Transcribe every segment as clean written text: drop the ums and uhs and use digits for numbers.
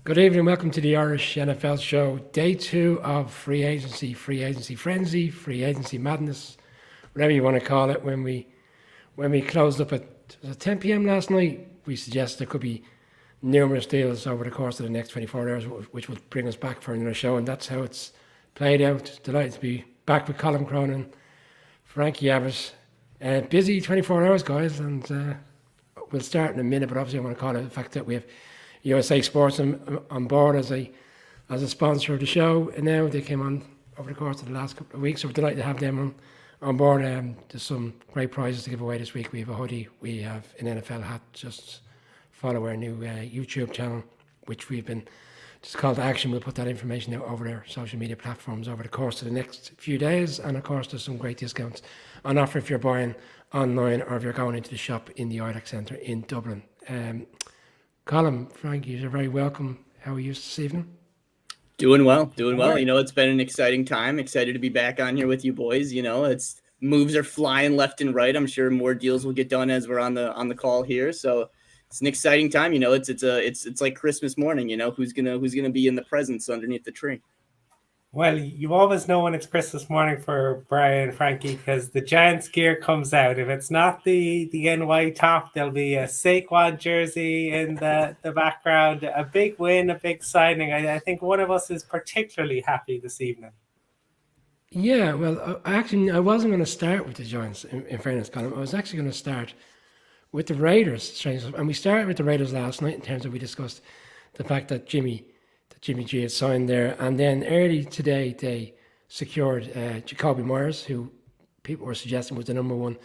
Good evening. Welcome to the Irish NFL show. Day two of free agency frenzy, free agency madness, whatever you want to call it. When we closed up at 10 p.m. last night, we suggest there could be numerous deals over the course of the next 24 hours, which would bring us back for another show. And that's how it's played out. Delighted to be back with Colin Cronin, Frankie Abbott. Busy 24 hours, guys, and we'll start in a minute. But obviously, I want to call it the fact that we have USA Sports on board as a sponsor of the show, and now they came on over the course of the last couple of weeks. So we're delighted to have them on board. There's some great prizes to give away this week. We have a hoodie, we have an NFL hat. Just follow our new YouTube channel, which we've been just called to action. We'll put that information out over their social media platforms over the course of the next few days, and of course there's some great discounts on offer if you're buying online or if you're going into the shop in the Ireland Centre in Dublin. Colin, Frankie, you're very welcome. How are you this evening? Doing well. It's been an exciting time. Excited to be back on here with you boys. It's moves are flying left and right. I'm sure more deals will get done as we're on the call here. So it's an exciting time. It's like Christmas morning. Who's gonna be in the presents underneath the tree. Well, you always know when it's Christmas morning for Brian and Frankie because the Giants gear comes out. If it's not the NY top, there'll be a Saquon jersey in the background. A big win, a big signing. I think one of us is particularly happy this evening. Yeah, well, I wasn't going to start with the Giants, in fairness, Colin. I was actually going to start with the Raiders, strangely enough. And we started with the Raiders last night in terms of we discussed the fact that Jimmy G had signed there. And then early today, they secured Jacoby Myers, who people were suggesting was the number one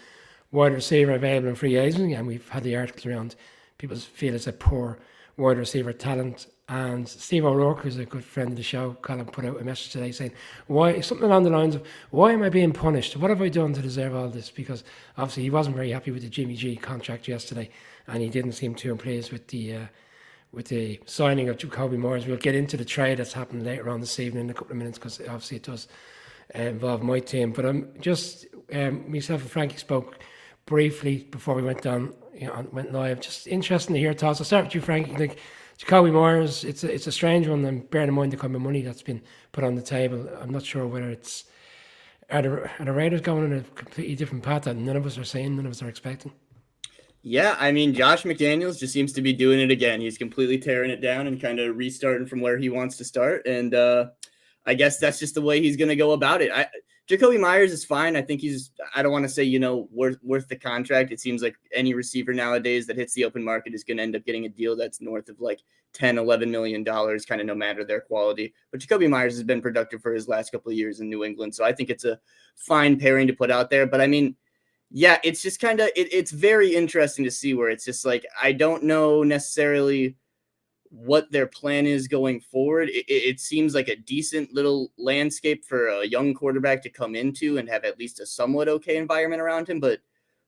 wide receiver available in free agency. And we've had the articles around people feel it's a poor wide receiver talent. And Steve O'Rourke, who's a good friend of the show, Colin, put out a message today saying, "Why?" Something along the lines of, "Why am I being punished? What have I done to deserve all this?" Because obviously he wasn't very happy with the Jimmy G contract yesterday, and he didn't seem too pleased with the signing of Jacoby Myers. We'll get into the trade that's happened later on this evening in a couple of minutes because obviously it does involve my team. But I'm just myself and Frankie spoke briefly before we went went live. Just interesting to hear thoughts. I'll start with you, Frankie. Like Jacoby Myers, it's a strange one, and bearing in mind the kind of money that's been put on the table, I'm not sure whether it's are the Raiders going in a completely different path that none of us are seeing, none of us are expecting. Yeah, I mean, Josh McDaniels just seems to be doing it again. He's completely tearing it down and kind of restarting from where he wants to start. And I guess that's just the way he's going to go about it. Jacoby Myers is fine. I think I don't want to say, worth the contract. It seems like any receiver nowadays that hits the open market is going to end up getting a deal that's north of like $10, $11 million, kind of no matter their quality. But Jacoby Myers has been productive for his last couple of years in New England. So I think it's a fine pairing to put out there. But I mean, yeah, it's just kind of, it's very interesting to see where it's just like, I don't know necessarily what their plan is going forward. It seems like a decent little landscape for a young quarterback to come into and have at least a somewhat okay environment around him. But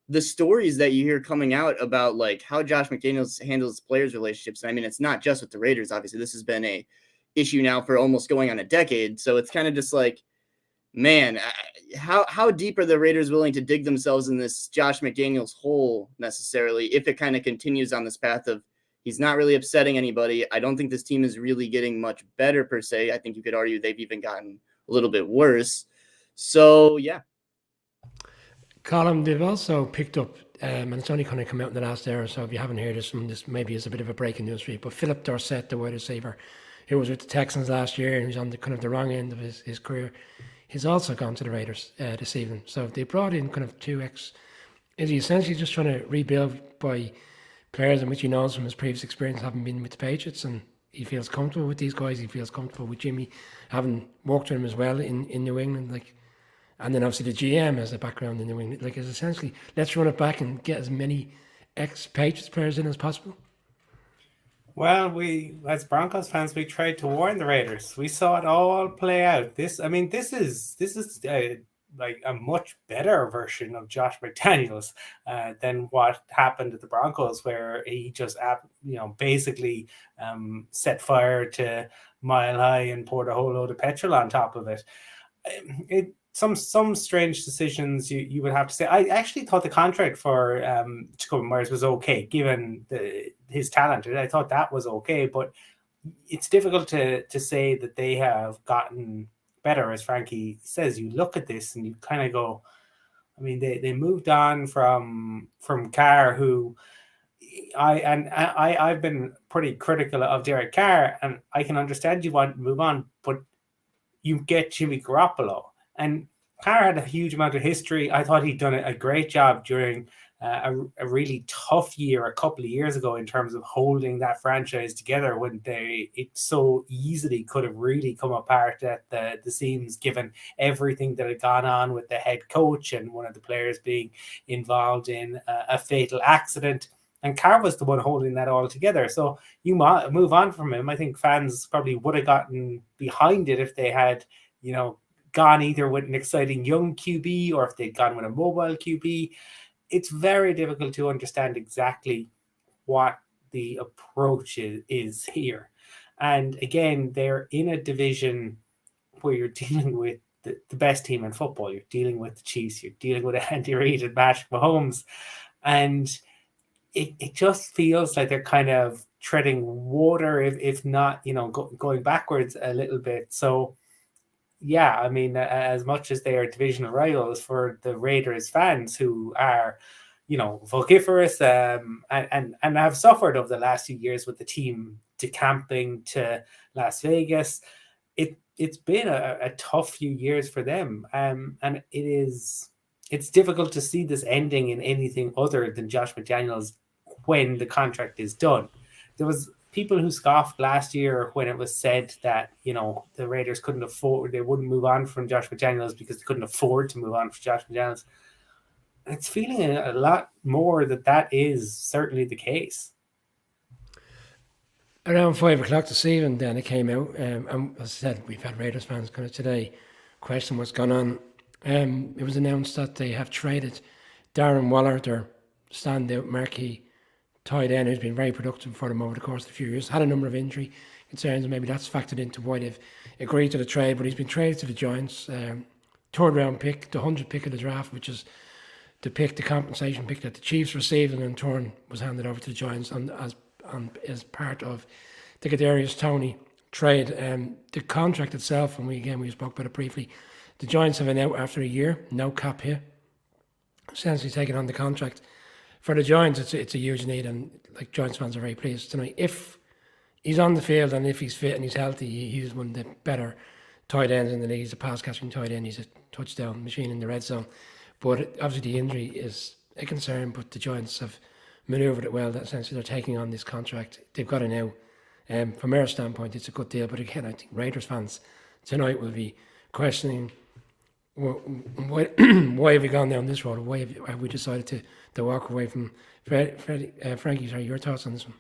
the stories that you hear coming out about like how Josh McDaniels handles players' relationships, I mean, it's not just with the Raiders. Obviously, this has been a issue now for almost going on a decade. So it's kind of just like, man, how deep are the Raiders willing to dig themselves in this Josh McDaniels hole necessarily if it kind of continues on this path of he's not really upsetting anybody. I don't think this team is really getting much better per se. I think you could argue they've even gotten a little bit worse. So, yeah. Colin, they've also picked up, and it's only kind of come out in the last hour, so if you haven't heard this maybe is a bit of a breaking news for you, but Philip Dorsett, the wide receiver, who was with the Texans last year and who's on the kind of the wrong end of his career, he's also gone to the Raiders this evening. So they brought in kind of is he essentially just trying to rebuild by players in which he knows from his previous experience having been with the Patriots, and he feels comfortable with these guys, he feels comfortable with Jimmy, having worked with him as well in New England, and then obviously the GM has a background in New England. It's essentially, let's run it back and get as many ex-Patriots players in as possible. Well, we, as Broncos fans, we tried to warn the Raiders. We saw it all play out. This is like a much better version of Josh McDaniels than what happened at the Broncos, where he just basically set fire to Mile High and poured a whole load of petrol on top of it. Some strange decisions you would have to say. I actually thought the contract for Jacoby Myers was okay, given his talent. I thought that was okay, but it's difficult to say that they have gotten better, as Frankie says. You look at this and you kind of go, I mean, they moved on from Carr, who I've been pretty critical of Derek Carr, and I can understand you want to move on, but you get Jimmy Garoppolo, and Carr had a huge amount of history. I thought he'd done a great job during a really tough year a couple of years ago in terms of holding that franchise together when it so easily could have really come apart at the seams, given everything that had gone on with the head coach and one of the players being involved in a fatal accident. And Carr was the one holding that all together. So you move on from him. I think fans probably would have gotten behind it if they had, gone either with an exciting young QB or if they'd gone with a mobile QB. It's very difficult to understand exactly what the approach is here. And again, they're in a division where you're dealing with the best team in football. You're dealing with the Chiefs. You're dealing with Andy Reid and Patrick Mahomes. And it just feels like they're kind of treading water, if not, going backwards a little bit. So, yeah, I mean, as much as they are divisional rivals for the Raiders fans who are, vociferous and have suffered over the last few years with the team decamping to Las Vegas, it's been a tough few years for them. And it's difficult to see this ending in anything other than Josh McDaniels when the contract is done. There was people who scoffed last year when it was said that, the Raiders they wouldn't move on from Josh McDaniels because they couldn't afford to move on from Josh McDaniels. It's feeling a lot more that is certainly the case. Around 5 o'clock this evening, then it came out, and as I said, we've had Raiders fans kind of today question what's going on. It was announced that they have traded Darren Waller, their standout marquee tight end, who's been very productive for them over the course of a few years. Had a number of injury concerns, and maybe that's factored into why they've agreed to the trade. But he's been traded to the Giants, third round pick, the 100th pick of the draft, which is the compensation pick that the Chiefs received, and in turn was handed over to the Giants as part of the Kadarius Toney trade. The contract itself, and we spoke about it briefly, the Giants have an out after a year, no cap hit, essentially taking on the contract. For the Giants, it's a huge need, and like Giants fans are very pleased tonight. If he's on the field and if he's fit and he's healthy, he's one of the better tight ends in the league. He's a pass catching tight end. He's a touchdown machine in the red zone. But obviously the injury is a concern. But the Giants have manoeuvred it well. That essentially they're taking on this contract. They've got it now. From our standpoint, it's a good deal. But again, I think Raiders fans tonight will be questioning why have we gone down this road? Why have we decided to walk away from Frankie? Sorry, your thoughts on this one?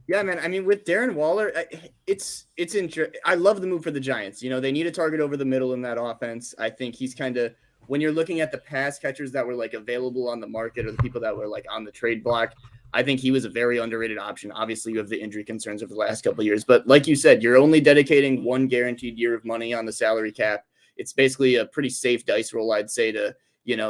Yeah, man. I mean, with Darren Waller, it's interesting. I love the move for the Giants. They need a target over the middle in that offense. I think he's kind of, when you're looking at the pass catchers that were like available on the market or the people that were like on the trade block, I think he was a very underrated option. Obviously, you have the injury concerns over the last couple of years, but like you said, you're only dedicating one guaranteed year of money on the salary cap. It's basically a pretty safe dice roll, I'd say, to,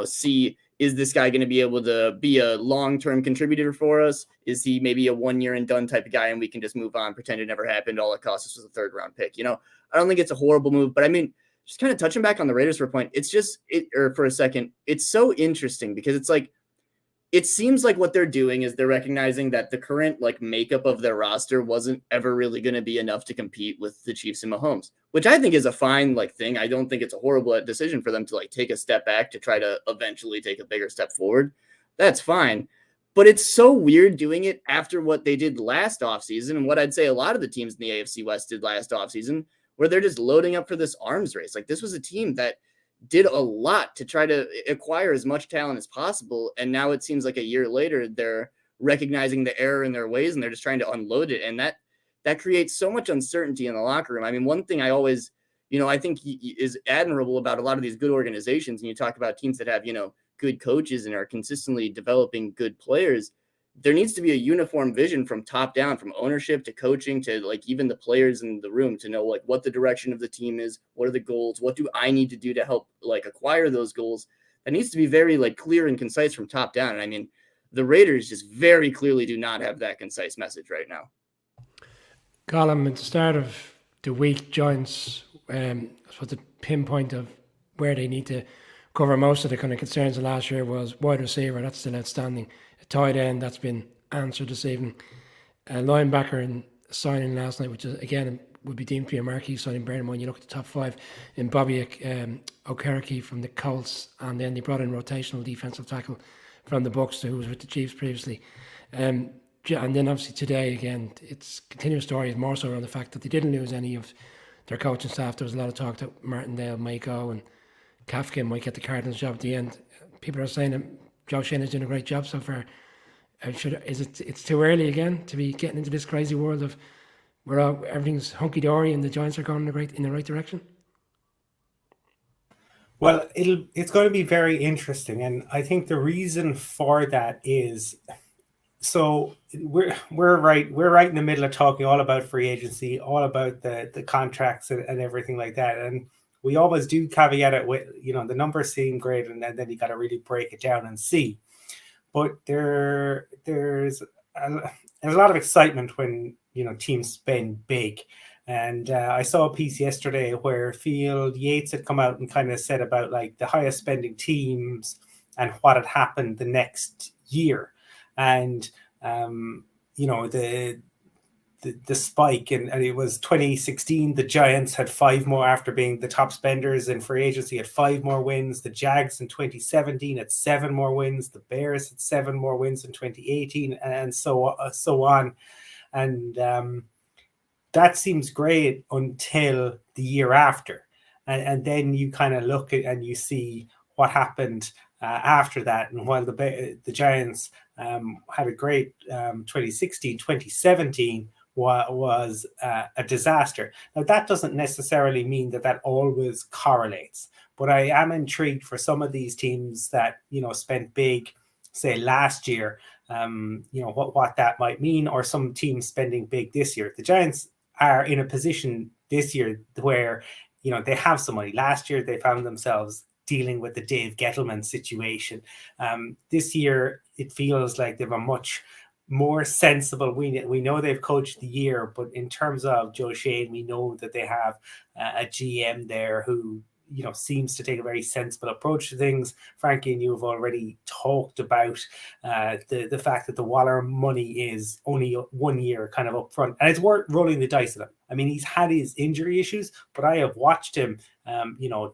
see, is this guy going to be able to be a long-term contributor for us? Is he maybe a 1 year and done type of guy and we can just move on, pretend it never happened? All it cost us was a third round pick. I don't think it's a horrible move, but I mean, just kind of touching back on the Raiders for a point, for a second, it's so interesting because it's like, it seems like what they're doing is they're recognizing that the current like makeup of their roster wasn't ever really going to be enough to compete with the Chiefs and Mahomes, which I think is a fine like thing. I don't think it's a horrible decision for them to like take a step back to try to eventually take a bigger step forward. That's fine. But it's so weird doing it after what they did last offseason and what I'd say a lot of the teams in the AFC West did last offseason, where they're just loading up for this arms race. Like this was a team that did a lot to try to acquire as much talent as possible. And now it seems like a year later, they're recognizing the error in their ways and they're just trying to unload it. And that creates so much uncertainty in the locker room. I mean, one thing I always, I think is admirable about a lot of these good organizations, and you talk about teams that have, good coaches and are consistently developing good players, there needs to be a uniform vision from top down, from ownership to coaching to like even the players in the room to know like what the direction of the team is, what are the goals, what do I need to do to help like acquire those goals. That needs to be very like clear and concise from top down. And I mean, The Raiders just very clearly do not have that concise message right now. Colin, at the start of the week, Giants, I suppose the pinpoint of where they need to cover most of the kind of concerns of last year was wide receiver. That's still outstanding. A tight end, that's been answered this evening. A linebacker in signing last night, which is, again, would be deemed to be a marquee signing. Bear in mind, you look at the top five in Bobby Okereke from the Colts, and then they brought in rotational defensive tackle from the Bucks, who was with the Chiefs previously. And then obviously today, again, it's continuous story is more so around the fact that they didn't lose any of their coaching staff. There was a lot of talk that Martindale might go and Kafka might get the Cardinals job at the end. People are saying that Joe Shane is doing a great job so far. It's too early again to be getting into this crazy world of where everything's hunky dory and the Giants are going in the right direction? Well, it's going to be very interesting, and I think the reason for that is, so we're right in the middle of talking all about free agency, all about the contracts and everything like that, and we always do caveat it with, the numbers seem great, and then you got to really break it down and see. But there's a lot of excitement when teams spend big. And I saw a piece yesterday where Field Yates had come out and kind of said about like the highest spending teams and what had happened the next year. And, the spike, and it was 2016, the Giants had 5 more after being the top spenders in free agency, had 5 more wins. The Jags in 2017 had 7 more wins. The Bears had 7 more wins in 2018, and so on. And that seems great until the year after. And then you kind of look at and you see what happened after that. And while the Giants had a great 2016, 2017 was a disaster. Now, that doesn't necessarily mean that always correlates. But I am intrigued for some of these teams that, spent big, say, last year, what that might mean, or some teams spending big this year. The Giants are in a position this year where, they have some money. Last year, they found themselves dealing with the Dave Gettleman situation. This year, it feels like they have a much more sensible. We know they've coached the year, but in terms of Joe Shane, we know that they have a GM there who seems to take a very sensible approach to things. Frankie and you have already talked about the fact that the Waller money is only 1 year kind of up front, and it's worth rolling the dice at him. I mean, he's had his injury issues, but I have watched him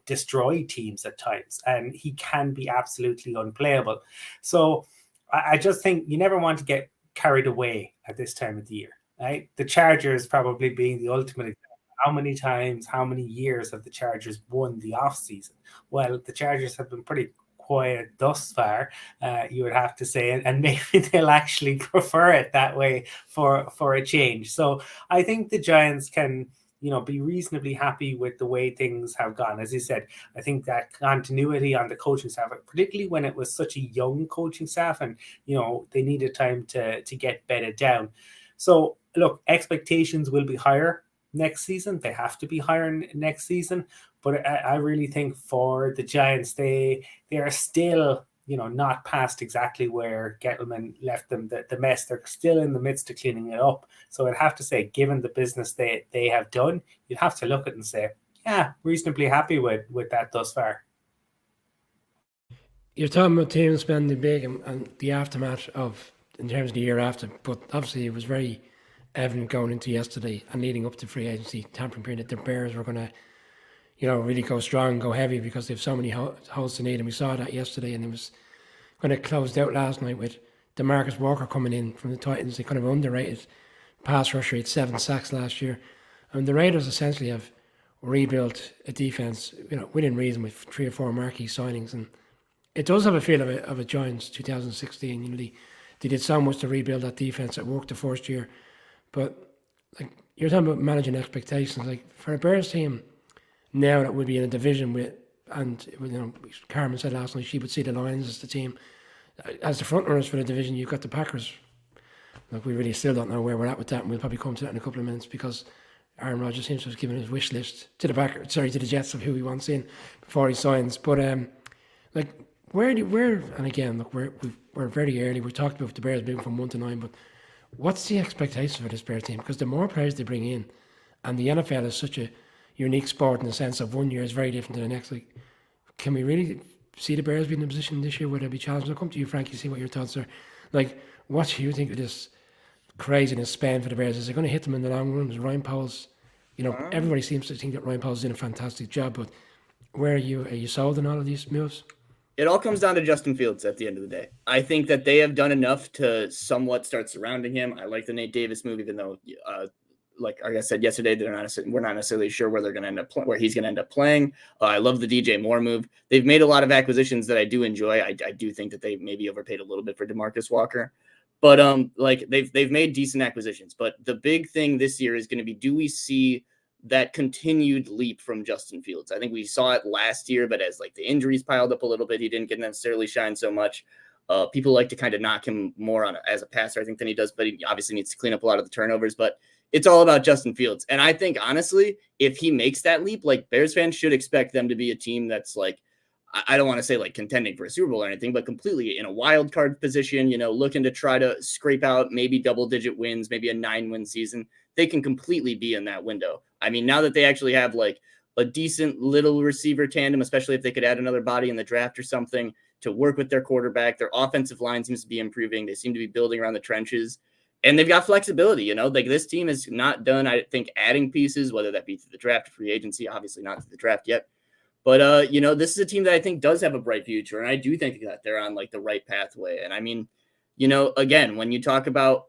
destroy teams at times, and he can be absolutely unplayable. So I just think you never want to get carried away at this time of the year, right? The Chargers probably being the ultimate example. How many times, how many years have the Chargers won the offseason? Well, the Chargers have been pretty quiet thus far, you would have to say, and maybe they'll actually prefer it that way for a change. So I think the Giants can, be reasonably happy with the way things have gone. As you said, I think that continuity on the coaching staff, particularly when it was such a young coaching staff, and they needed time to get bedded down. So look, expectations will be higher next season. They have to be higher next season. But I really think for the Giants, they are still, not past exactly where Gettleman left them the mess. They're still in the midst of cleaning it up. So I'd have to say, given the business they have done, you'd have to look at it and say, yeah, reasonably happy with that thus far. You're talking about teams spending big and the aftermath in terms of the year after, but obviously it was very evident going into yesterday and leading up to free agency tampering period that the Bears were going to, really go strong, go heavy, because they have so many holes to need. And we saw that yesterday, and it was kind of closed out last night with DeMarcus Walker coming in from the Titans. They kind of underrated pass rusher. He had 7 sacks last year. And the Raiders essentially have rebuilt a defense, within reason, with 3 or 4 marquee signings. And it does have a feel of a Giants 2016. They did so much to rebuild that defense. It worked the first year. But like you're talking about managing expectations, like for a Bears team now that would be in a division with, and Carmen said last night she would see the Lions as the team, as the front runners for the division. You've got the Packers. Like we really still don't know where we're at with that, and we'll probably come to that in a couple of minutes because Aaron Rodgers seems to have given his wish list to the Jets of who he wants in before he signs. But and again, look, we're very early. We talked about the Bears moving from 1 to 9, but what's the expectation for this Bears team? Because the more players they bring in, and the NFL is such a unique sport in the sense of 1 year is very different to the next. Like, can we really see the Bears being in a position this year where they'll be challenged? I'll come to you, Frankie, see what your thoughts are. Like, what do you think of this craziness spend for the Bears? Is it going to hit them in the long run? Is Ryan Pauls, everybody seems to think that Ryan Pauls is doing a fantastic job, but where are you? Are you sold on all of these moves? It all comes down to Justin Fields at the end of the day. I think that they have done enough to somewhat start surrounding him. I like the Nate Davis move, even though, like I said yesterday, we're not necessarily sure where they're going to end up where he's going to end up playing. I love the DJ Moore move. They've made a lot of acquisitions that I do enjoy. I do think that they maybe overpaid a little bit for DeMarcus Walker, but like they've made decent acquisitions. But the big thing this year is going to be, do we see that continued leap from Justin Fields? I think we saw it last year, but as like the injuries piled up a little bit, he didn't get necessarily shine so much. People like to kind of knock him more on as a passer, I think, than he does, but he obviously needs to clean up a lot of the turnovers. But it's all about Justin Fields. And I think, honestly, if he makes that leap, like, Bears fans should expect them to be a team that's like, I don't want to say like contending for a Super Bowl or anything, but completely in a wild card position, looking to try to scrape out maybe double-digit wins, maybe a 9-win season. They can completely be in that window. I mean, now that they actually have like a decent little receiver tandem, especially if they could add another body in the draft or something to work with their quarterback, their offensive line seems to be improving. They seem to be building around the trenches, and they've got flexibility. Like, this team is not done, I think, adding pieces, whether that be through the draft or free agency, obviously not through the draft yet. But, this is a team that I think does have a bright future, and I do think that they're on like the right pathway. And I mean, again, when you talk about,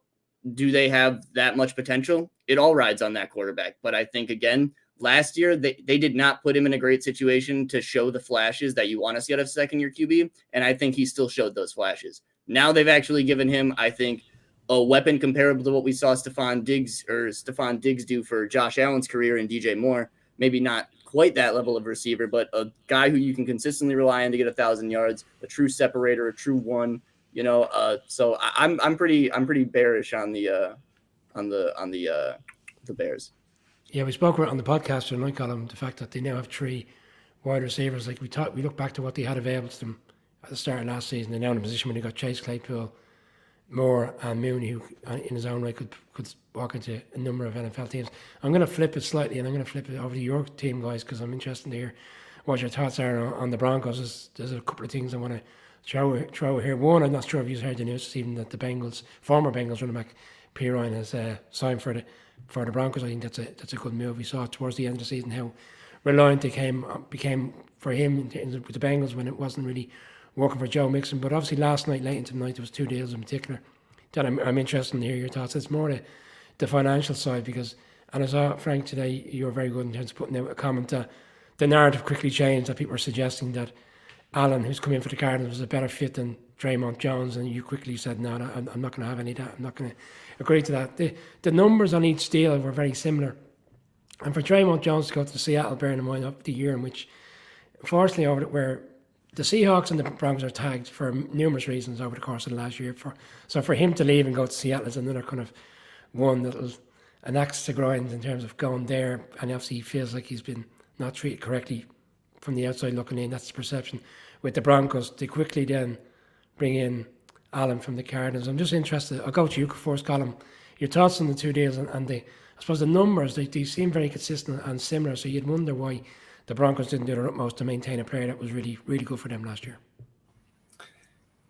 do they have that much potential? It all rides on that quarterback. But I think, again, last year, they did not put him in a great situation to show the flashes that you want to see out of second-year QB, and I think he still showed those flashes. Now they've actually given him, I think, a weapon comparable to what we saw Stephon Diggs do for Josh Allen's career and DJ Moore. Maybe not quite that level of receiver, but a guy who you can consistently rely on to get 1,000 yards, a true separator, a true one. So I'm pretty bearish on the Bears. Yeah, we spoke about on the podcast tonight, Colin, the fact that they now have 3 wide receivers. Like, we look back to what they had available to them at the start of last season. They're now in a position where they got Chase Claypool, Moore, and Mooney, who in his own right could walk into a number of NFL teams. I'm going to flip it slightly, and I'm going to flip it over to your team, guys, because I'm interested to hear what your thoughts are on the Broncos. There's a couple of things I want to throw here. One, I'm not sure if you've heard the news this evening that the former Bengals running back P. Ryan has signed for the Broncos. I think that's a good move. We saw towards the end of the season how reliant they became for him with the Bengals when it wasn't really working for Joe Mixon. But obviously last night, late into the night, there was 2 deals in particular that I'm interested to hear your thoughts. It's more the financial side, because, and I saw, Frank, today you were very good in terms of putting out a comment that the narrative quickly changed, that people were suggesting that Allen, who's come in for the Cardinals, was a better fit than Draymond Jones, and you quickly said, no, I'm not going to have any of that. I'm not going to agree to that. The numbers on each deal were very similar. And for Draymond Jones to go to Seattle, bearing in mind up the year in which, unfortunately, where the Seahawks and the Broncos are tagged for numerous reasons over the course of the last year. So for him to leave and go to Seattle is another kind of one that'll an axe to grind in terms of going there. And obviously he feels like he's been not treated correctly from the outside looking in. That's the perception. With the Broncos, they quickly then bring in Allen from the Cardinals. I'm just interested. I'll go to you first, Colin. Your thoughts on the 2 deals and I suppose the numbers, they seem very consistent and similar. So you'd wonder why the Broncos didn't do their utmost to maintain a player that was really, really good for them last year.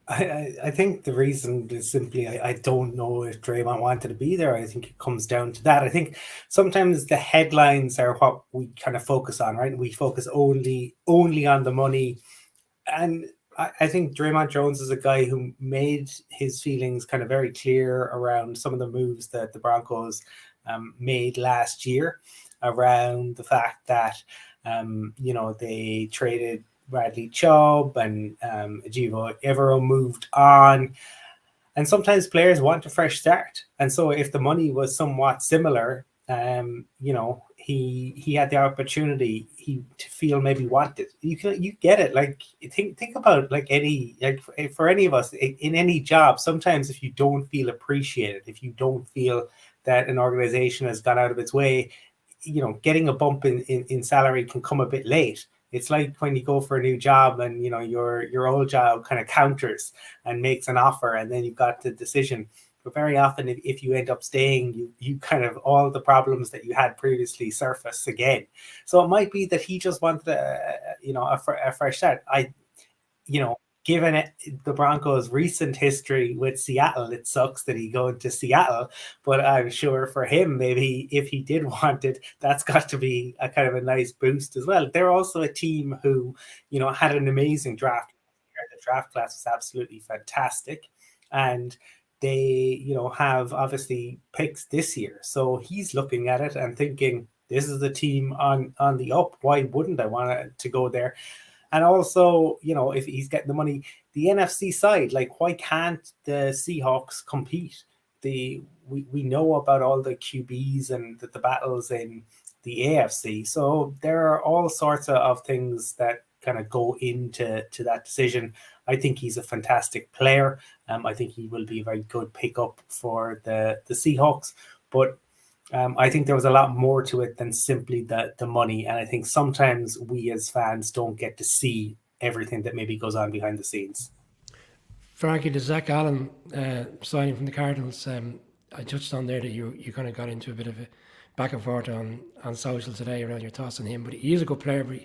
I think the reason is simply I don't know if Draymond wanted to be there. I think it comes down to that. I think sometimes the headlines are what we kind of focus on, right? We focus only on the money. And I think Draymond Jones is a guy who made his feelings kind of very clear around some of the moves that the Broncos made last year, around the fact that they traded Bradley Chubb and Ajivo Evero moved on. And sometimes players want a fresh start. And so if the money was somewhat similar, he had the opportunity to feel maybe wanted. You get it. Like, think about for any of us in any job, sometimes if you don't feel appreciated, if you don't feel that an organization has gone out of its way, getting a bump in salary can come a bit late. It's like when you go for a new job and your old job kind of counters and makes an offer, and then you've got the decision. But very often, if you end up staying, you kind of all the problems that you had previously surface again. So it might be that he just wanted a fresh start. Given the Broncos' recent history with Seattle, it sucks that he going to Seattle. But I'm sure for him, maybe if he did want it, that's got to be a kind of a nice boost as well. They're also a team who, had an amazing draft. The draft class was absolutely fantastic, and they, have obviously picks this year. So he's looking at it and thinking, this is a team on the up. Why wouldn't I want to go there? And also, if he's getting the money, the NFC side, like, why can't the Seahawks compete? We know about all the QBs and the battles in the AFC. So there are all sorts of things that kind of go into that decision. I think he's a fantastic player. I think he will be a very good pickup for the Seahawks. But I think there was a lot more to it than simply the money. And I think sometimes we as fans don't get to see everything that maybe goes on behind the scenes. Frankie, the Zach Allen signing from the Cardinals, I touched on there that you kind of got into a bit of a back and forth on social today around your thoughts on him. But he is a good player. But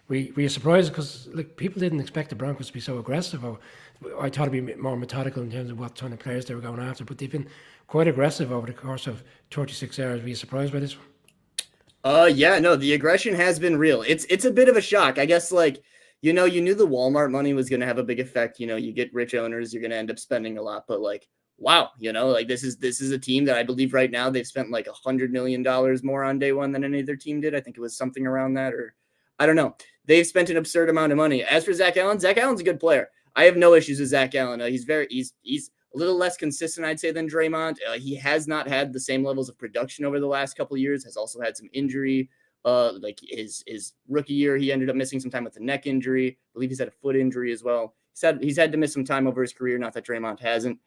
we are surprised because people didn't expect the Broncos to be so aggressive. I thought it'd be more methodical in terms of what kind of players they were going after. But they've been quite aggressive over the course of 36 hours. Were you surprised by this one? Yeah, no, the aggression has been real. It's a bit of a shock. I guess, you knew the Walmart money was going to have a big effect. You get rich owners, you're going to end up spending a lot. But wow, this is a team that I believe right now they've spent like $100 million more on day one than any other team did. I think it was something around that, or I don't know. They've spent an absurd amount of money. As for Zach Allen's a good player. I have no issues with Zach Allen. He's a little less consistent, I'd say, than Draymond. He has not had the same levels of production over the last couple of years, has also had some injury. Like his rookie year, he ended up missing some time with a neck injury. I believe he's had a foot injury as well. He's had to miss some time over his career, not that Draymond hasn't.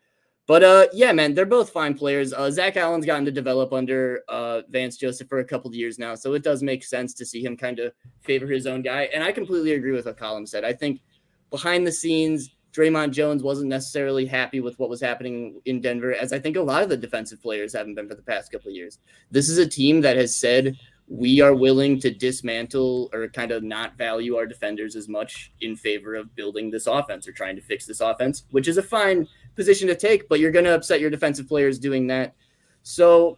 But yeah, man, they're both fine players. Zach Allen's gotten to develop under Vance Joseph for a couple of years now, so it does make sense to see him kind of favor his own guy. And I completely agree with what Colin said. I think behind the scenes, Draymond Jones wasn't necessarily happy with what was happening in Denver, as I think a lot of the defensive players haven't been for the past couple of years. This is a team that has said we are willing to dismantle or kind of not value our defenders as much in favor of building this offense or trying to fix this offense, which is a fine position to take, but you're going to upset your defensive players doing that. So,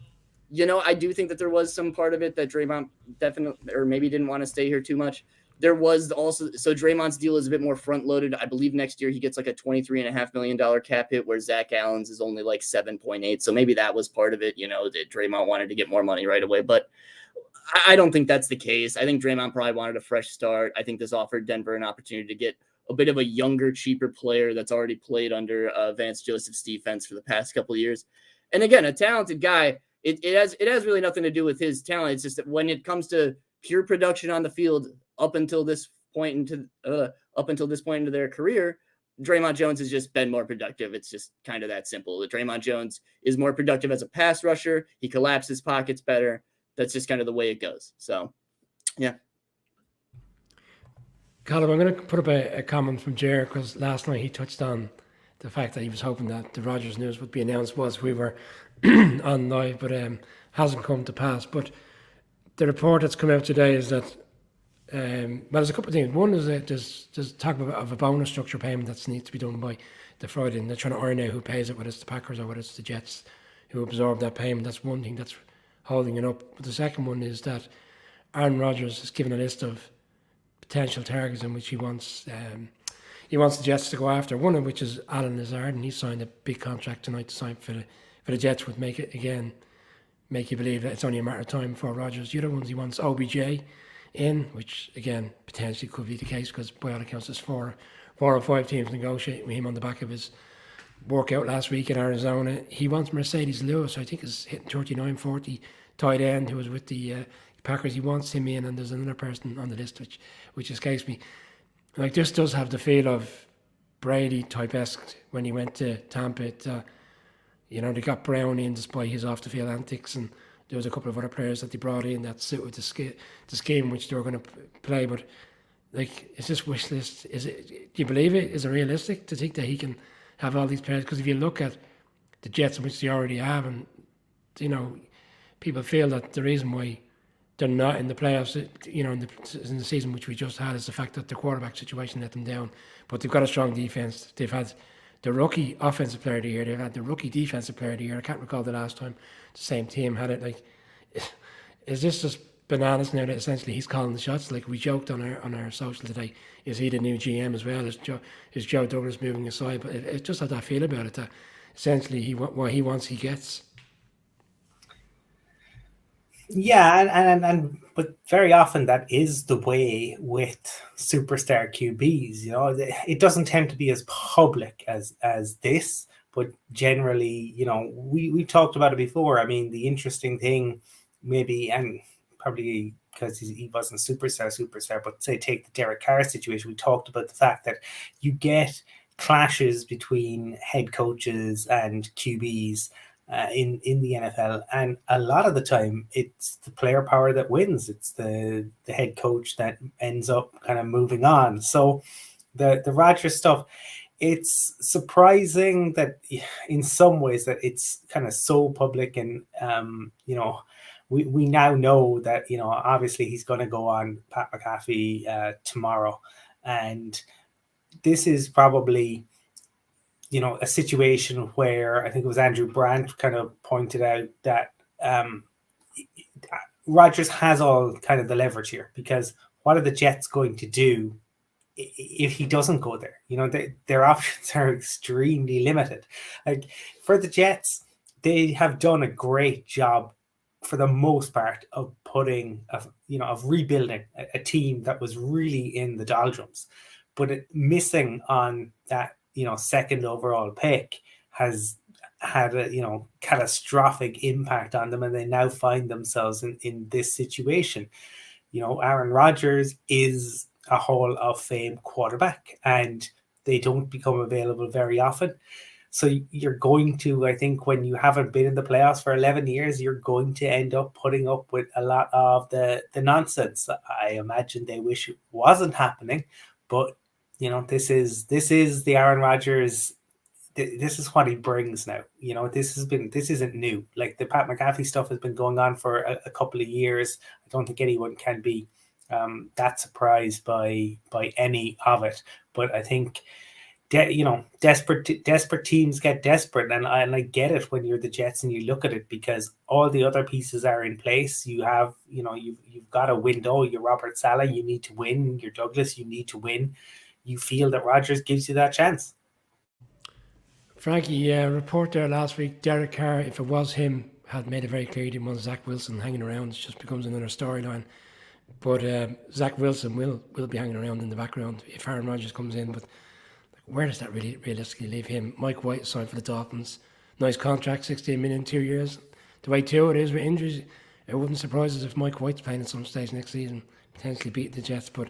I do think that there was some part of it that Draymond definitely, or maybe didn't want to stay here too much. There was also, so Draymond's deal is a bit more front loaded. I believe next year he gets like a $23.5 million cap hit, where Zach Allen's is only like 7.8. So maybe that was part of it, that Draymond wanted to get more money right away. But I don't think that's the case. I think Draymond probably wanted a fresh start. I think this offered Denver an opportunity to get a bit of a younger, cheaper player that's already played under Vance Joseph's defense for the past couple of years. And again, a talented guy. It has really nothing to do with his talent. It's just that when it comes to pure production on the field, up until this point into their career, Draymond Jones has just been more productive. It's just kind of that simple. Draymond Jones is more productive as a pass rusher. He collapses pockets better. That's just kind of the way it goes. So, yeah. Colin, I'm going to put up a comment from Jer, because last night he touched on the fact that he was hoping that the Rodgers news would be announced whilst we were on live, but hasn't come to pass. But the report that's come out today is that, there's a couple of things. One is that there's talk of a bonus structure payment that needs to be done by the Friday, and they're trying to iron out who pays it, whether it's the Packers or whether it's the Jets who absorb that payment. That's one thing that's holding it up. But the second one is that Aaron Rodgers has given a list of potential targets in which he wants the Jets to go after. One of which is Alan Lazard, and he signed a big contract tonight to sign for the Jets, would make you believe that it's only a matter of time before Rodgers. The other ones he wants OBJ in, which again potentially could be the case, because by all accounts there's four or five teams negotiating with him on the back of his workout last week in Arizona. He wants Mercedes Lewis, I think is hitting 39-40, tight end, who was with the Packers. He wants him in, and there's another person on the list which escapes me. Like, this does have the feel of Brady type-esque when he went to Tampa. They got Brown in despite his off the field antics, and there was a couple of other players that they brought in that suited the scheme which they were going to play. But Like, is this wish list? Is it? Do you believe it? Is it realistic to think that he can have all these players? Because if you look at the Jets, which they already have, and people feel that the reason why they're not in the playoffs, in the season which we just had, is the fact that the quarterback situation let them down. But they've got a strong defense. They've had the rookie offensive player of the year. They've had the rookie defensive player of the year. I can't recall the last time the same team had it. Like, is this just bananas now that essentially he's calling the shots? Like, we joked on our social today, is he the new GM as well? Is Joe Douglas moving aside? But it just had that feel about it that essentially what he wants, he gets. Yeah, and but very often that is the way with superstar QBs. It doesn't tend to be as public as this, but generally, we talked about it before. I mean, the interesting thing, maybe, and probably because he wasn't superstar, but say take the Derek Carr situation. We talked about the fact that you get clashes between head coaches and QBs. In the NFL, and a lot of the time it's the player power that wins. It's the head coach that ends up kind of moving on. So the Rodgers stuff, it's surprising that in some ways that it's kind of so public, and we now know that obviously he's going to go on Pat McAfee tomorrow, and this is probably a situation where I think it was Andrew Brandt kind of pointed out that Rodgers has all kind of the leverage here, because what are the Jets going to do if he doesn't go there? Their options are extremely limited. Like, for the Jets, they have done a great job for the most part of of rebuilding a team that was really in the doldrums, but missing on that second overall pick has had a catastrophic impact on them, and they now find themselves in this situation. Aaron Rodgers is a Hall of Fame quarterback, and they don't become available very often. So you're going to, I think, when you haven't been in the playoffs for 11 years, you're going to end up putting up with a lot of the nonsense. I imagine they wish it wasn't happening, but this is the Aaron Rodgers. This is what he brings now. This isn't new. Like, the Pat McAfee stuff has been going on for a couple of years. I don't think anyone can be that surprised by any of it. But I think desperate teams get desperate, and I get it when you're the Jets and you look at it, because all the other pieces are in place. You have you've got a window. You're Robert Saleh, you need to win. You're Douglas, you need to win. You feel that Rodgers gives you that chance. Frankie, report there last week, Derek Carr, if it was him, had made it very clear he didn't want Zach Wilson hanging around. It just becomes another storyline. But Zach Wilson will be hanging around in the background if Aaron Rodgers comes in. But where does that really realistically leave him? Mike White signed for the Dolphins. Nice contract, 16 million, 2 years. The way too it is with injuries, it wouldn't surprise us if Mike White's playing at some stage next season, potentially beating the Jets. But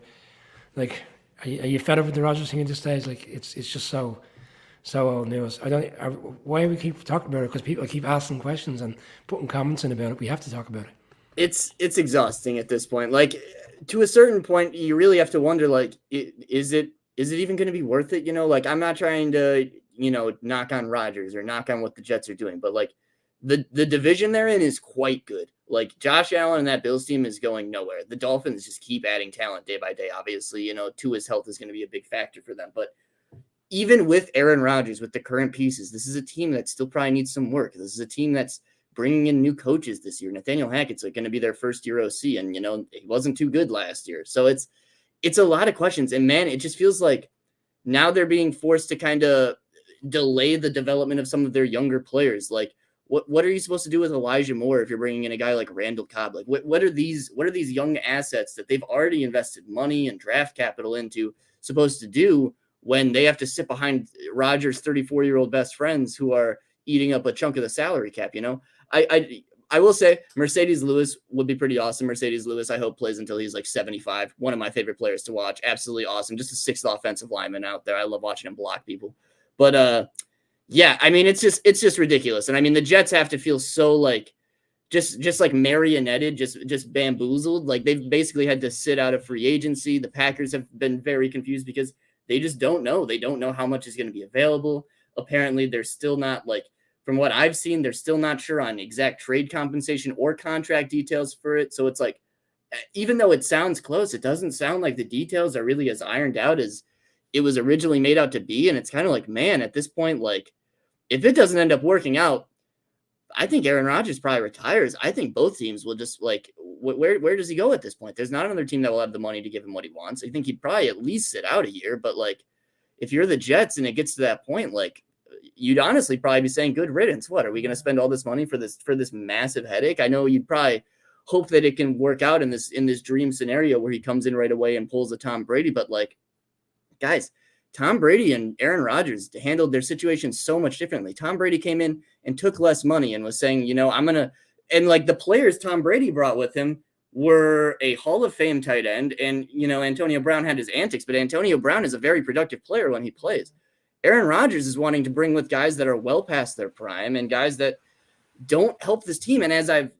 like, are you fed up with the Rodgers thing at this stage? Like, it's just so old news. Why we keep talking about it? Because people keep asking questions and putting comments in about it. We have to talk about it. It's exhausting at this point. Like, to a certain point, you really have to wonder, like, is it even going to be worth it? Like, I'm not trying to, knock on Rodgers or knock on what the Jets are doing, but like, the division they're in is quite good. Like, Josh Allen and that Bills team is going nowhere. The Dolphins just keep adding talent day by day. Obviously, Tua's health is going to be a big factor for them, but even with Aaron Rodgers, with the current pieces, this is a team that still probably needs some work. This is a team that's bringing in new coaches this year. Nathaniel Hackett's going to be their first year OC, and he wasn't too good last year. So it's a lot of questions, and man, it just feels like now they're being forced to kind of delay the development of some of their younger players. Like, what are you supposed to do with Elijah Moore if you're bringing in a guy like Randall Cobb? Like, what are these young assets that they've already invested money and draft capital into supposed to do when they have to sit behind Rodgers' 34-year-old best friends who are eating up a chunk of the salary cap? I will say Mercedes Lewis would be pretty awesome. Mercedes Lewis, I hope, plays until he's like 75. One of my favorite players to watch. Absolutely awesome. Just a sixth offensive lineman out there. I love watching him block people. But yeah, I mean, it's just ridiculous. And I mean, the Jets have to feel so like just like marionetted, just bamboozled. Like they've basically had to sit out of free agency. The Packers have been very confused because they just don't know. They don't know how much is going to be available. Apparently, they're still not like, from what I've seen, they're still not sure on exact trade compensation or contract details for it. So it's like, even though it sounds close, it doesn't sound like the details are really as ironed out as it was originally made out to be. And it's kind of like, man, at this point, like, if it doesn't end up working out, I think Aaron Rodgers probably retires. I think both teams will just like, where does he go at this point? There's not another team that will have the money to give him what he wants. I think he'd probably at least sit out a year. But like, if you're the Jets and it gets to that point, like, you'd honestly probably be saying, good riddance. What are we going to spend all this money for this massive headache? I know you'd probably hope that it can work out in this dream scenario where he comes in right away and pulls a Tom Brady. But like, guys, Tom Brady and Aaron Rodgers handled their situation so much differently. Tom Brady came in and took less money and was saying, and like the players Tom Brady brought with him were a Hall of Fame tight end. And, Antonio Brown had his antics, but Antonio Brown is a very productive player when he plays. Aaron Rodgers is wanting to bring with guys that are well past their prime and guys that don't help this team. And as I've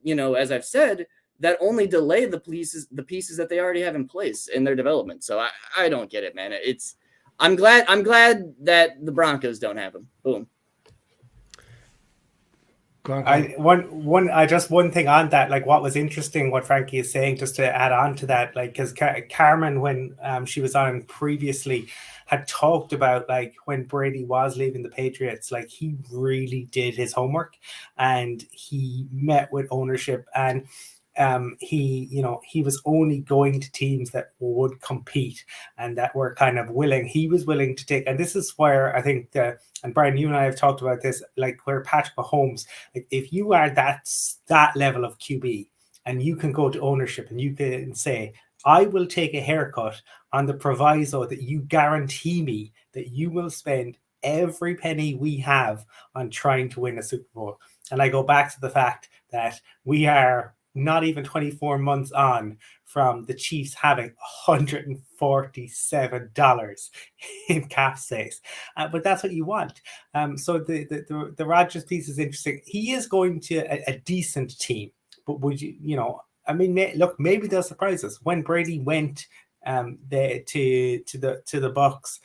said, that only delay the pieces that they already have in place in their development. So I don't get it, man. I'm glad that the Broncos don't have him. Boom. One thing on that, like what was interesting, what Frankie is saying, just to add on to that, like, because Carmen, when she was on previously, had talked about like when Brady was leaving the Patriots, like he really did his homework and he met with ownership and he was only going to teams that would compete and that were kind of willing. He was willing to take, and this is where I think and Brian, you and I have talked about this, like where Patrick Mahomes, like if you are that level of QB and you can go to ownership and you can say, I will take a haircut on the proviso that you guarantee me that you will spend every penny we have on trying to win a Super Bowl. And I go back to the fact that we are not even 24 months on from the Chiefs having $147 in cap space. But that's what you want. So the Rodgers piece is interesting. He is going to a decent team, but would look, maybe they'll surprise us. When Brady went to the Bucks,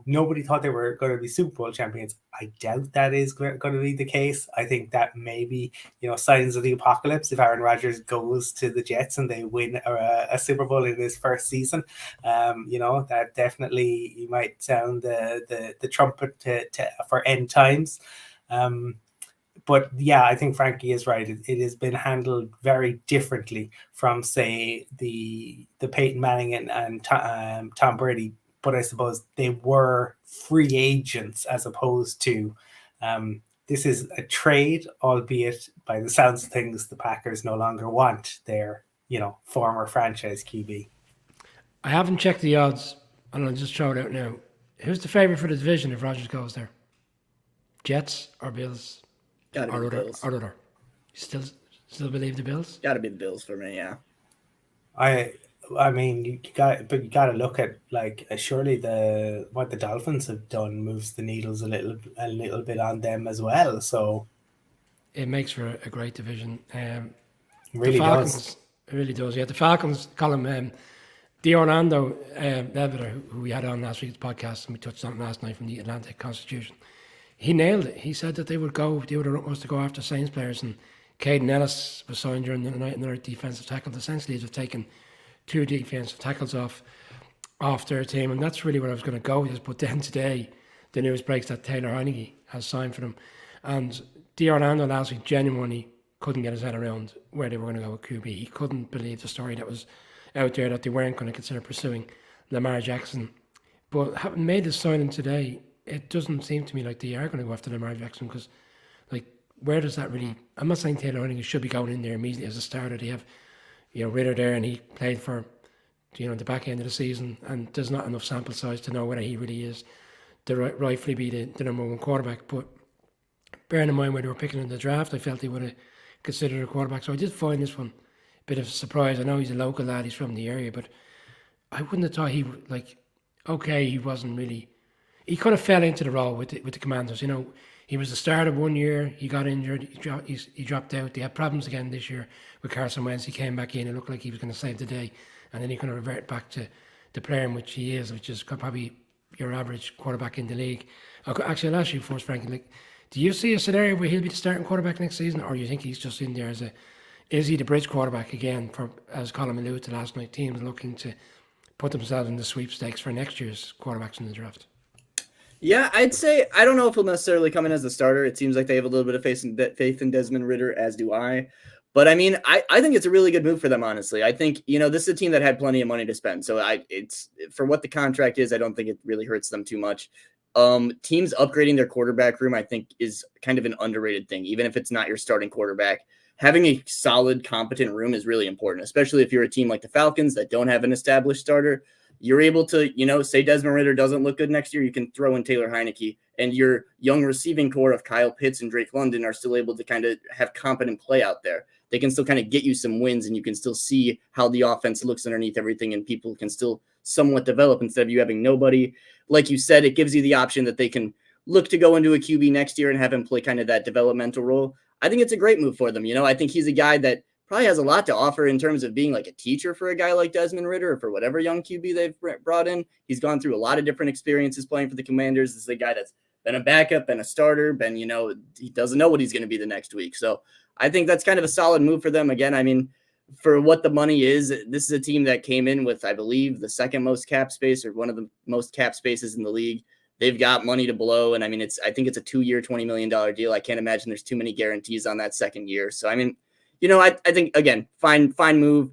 nobody thought they were going to be Super Bowl champions. I doubt that is going to be the case. I think that maybe, signs of the apocalypse if Aaron Rodgers goes to the Jets and they win a Super Bowl in his first season. That definitely you might sound the trumpet for end times. But yeah, I think Frankie is right. It has been handled very differently from, say, the Peyton Manning and Tom Brady. But I suppose they were free agents as opposed to this is a trade, albeit by the sounds of things, the Packers no longer want their, former franchise QB. I haven't checked the odds, and I'll just throw it out now. Who's the favorite for the division if Rodgers goes there? Jets or Bills? Gotta be the Bills. Or other. You still believe the Bills? Gotta be the Bills for me, yeah. I mean, you got to look at like surely what the Dolphins have done moves the needles a little bit on them as well. So it makes for a great division. Really the Falcons, does. It really does. Yeah, the Falcons. Colin D'Orlando Levitter, who we had on last week's podcast, and we touched on it last night from the Atlantic Constitution. He nailed it. He said that they would have utmost to go after Saints players, and Caden Ellis was signed during the night, another defensive tackle. Essentially, they've taken 2 defensive tackles off their team, and that's really where I was going to go with this. But then today, the news breaks that Taylor Heineke has signed for them, and D'Orlando last week genuinely couldn't get his head around where they were going to go with QB. He couldn't believe the story that was out there that they weren't going to consider pursuing Lamar Jackson. But having made this signing today, it doesn't seem to me like they are going to go after Lamar Jackson, because, like, where does that really... I'm not saying Taylor Heineke should be going in there immediately as a starter. They have, Ritter there, and he played for, the back end of the season, and there's not enough sample size to know whether he really is the rightfully be the number one quarterback. But bearing in mind where they were picking in the draft, I felt they would have considered a quarterback. So I did find this one a bit of a surprise. I know he's a local lad, he's from the area, but I wouldn't have thought he would, like, okay, he wasn't really... He kind of fell into the role with the Commanders. He He was the starter 1 year. He got injured. He dropped out. They had problems again this year with Carson Wentz. He came back in. It looked like he was going to save the day, and then he kind of revert back to the player in which he is, which is probably your average quarterback in the league. Actually, I'll ask you first, Frankie. Like, do you see a scenario where he'll be the starting quarterback next season, or do you think he's just in there as a? Is he the bridge quarterback again? For as Colin alluded to last night, teams looking to put themselves in the sweepstakes for next year's quarterbacks in the draft. Yeah, I'd say I don't know if he'll necessarily come in as the starter. It seems like they have a little bit of faith in Desmond Ridder, as do I. But I mean, I think it's a really good move for them, honestly. I think, this is a team that had plenty of money to spend. So it's for what the contract is, I don't think it really hurts them too much. Teams upgrading their quarterback room, I think, is kind of an underrated thing, even if it's not your starting quarterback. Having a solid, competent room is really important, especially if you're a team like the Falcons that don't have an established starter. You're able to, say Desmond Ridder doesn't look good next year, you can throw in Taylor Heineke, and your young receiving core of Kyle Pitts and Drake London are still able to kind of have competent play out there. They can still kind of get you some wins, and you can still see how the offense looks underneath everything, and people can still somewhat develop instead of you having nobody. Like you said, it gives you the option that they can look to go into a QB next year and have him play kind of that developmental role. I think it's a great move for them. I think he's a guy that probably has a lot to offer in terms of being like a teacher for a guy like Desmond Ridder or for whatever young QB they've brought in. He's gone through a lot of different experiences playing for the Commanders. This is a guy that's been a backup, been a starter, he doesn't know what he's going to be the next week. So I think that's kind of a solid move for them. Again, I mean, for what the money is, this is a team that came in with, I believe, the second most cap space or one of the most cap spaces in the league. They've got money to blow. And I mean, I think it's a 2-year, $20 million deal. I can't imagine there's too many guarantees on that second year. So, I mean, I think, again, fine move,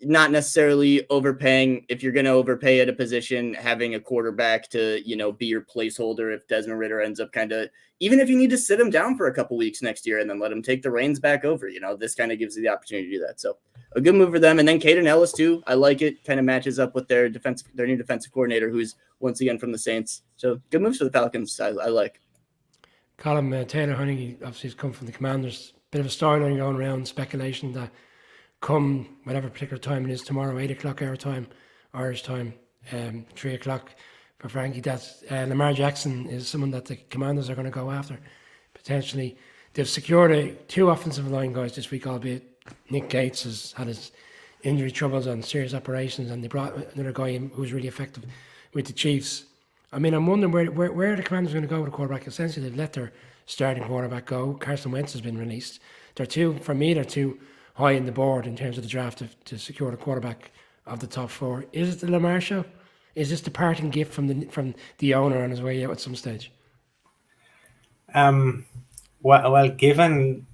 not necessarily overpaying. If you're going to overpay at a position, having a quarterback to, be your placeholder if Desmond Ridder ends up kind of, even if you need to sit him down for a couple weeks next year and then let him take the reins back over, this kind of gives you the opportunity to do that. So a good move for them. And then Caden Ellis too. I like it. Kind of matches up with their new defensive coordinator, who's once again from the Saints. So good moves for the Falcons. I like. Colin, Taylor Heineke obviously has come from the Commanders. Bit of a storyline going around, speculation that come whatever particular time it is tomorrow, 8 o'clock our time, Irish time, 3 o'clock for Frankie, that Lamar Jackson is someone that the Commanders are going to go after. Potentially, they've secured 2 offensive line guys this week, albeit Nick Gates has had his injury troubles and serious operations, and they brought another guy in who's really effective with the Chiefs. I mean, I'm wondering where the Commanders are going to go with the quarterback. Essentially, they've let their starting quarterback go. Carson Wentz has been released. They're too high in the board in terms of the draft to secure the quarterback of the top 4. Is it the Lamar show? Is this the parting gift from the owner on his way out at some stage? Well, given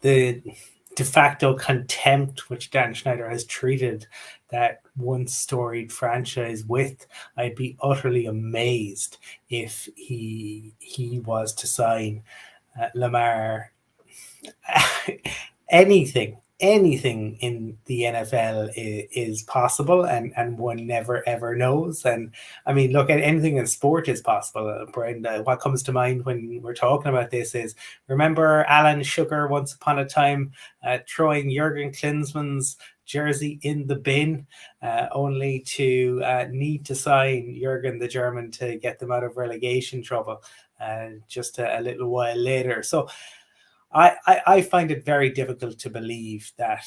the de facto contempt which Dan Schneider has treated that once storied franchise with, I'd be utterly amazed if he was to sign Lamar. Anything in the NFL is possible, and one never ever knows. And I mean, look, at anything in sport is possible. Brian, what comes to mind when we're talking about this is, remember Alan Sugar once upon a time throwing Jurgen Klinsmann's jersey in the bin, only to need to sign Jurgen the German to get them out of relegation trouble just a little while later. So I find it very difficult to believe that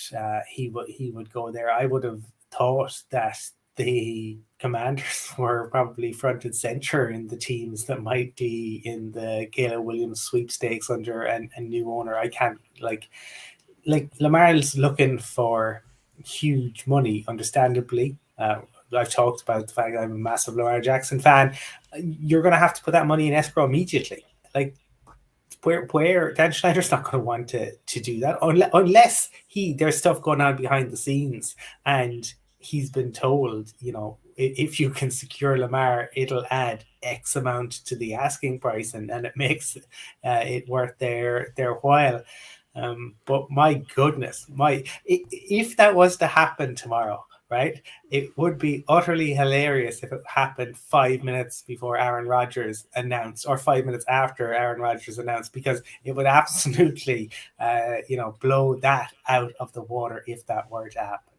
he would go there. I would have thought that the Commanders were probably front and center in the teams that might be in the Caleb Williams sweepstakes under a new owner. I can't like Lamar's looking for huge money, understandably. I've talked about the fact that I'm a massive Lamar Jackson fan. You're going to have to put that money in escrow immediately. Like, where Dan Schneider's not going to want to do that unless there's stuff going on behind the scenes and he's been told, if you can secure Lamar, it'll add X amount to the asking price and it makes it worth their while. But my goodness, if that was to happen tomorrow, right, it would be utterly hilarious if it happened 5 minutes before Aaron Rodgers announced, or 5 minutes after Aaron Rodgers announced, because it would absolutely, blow that out of the water if that were to happen.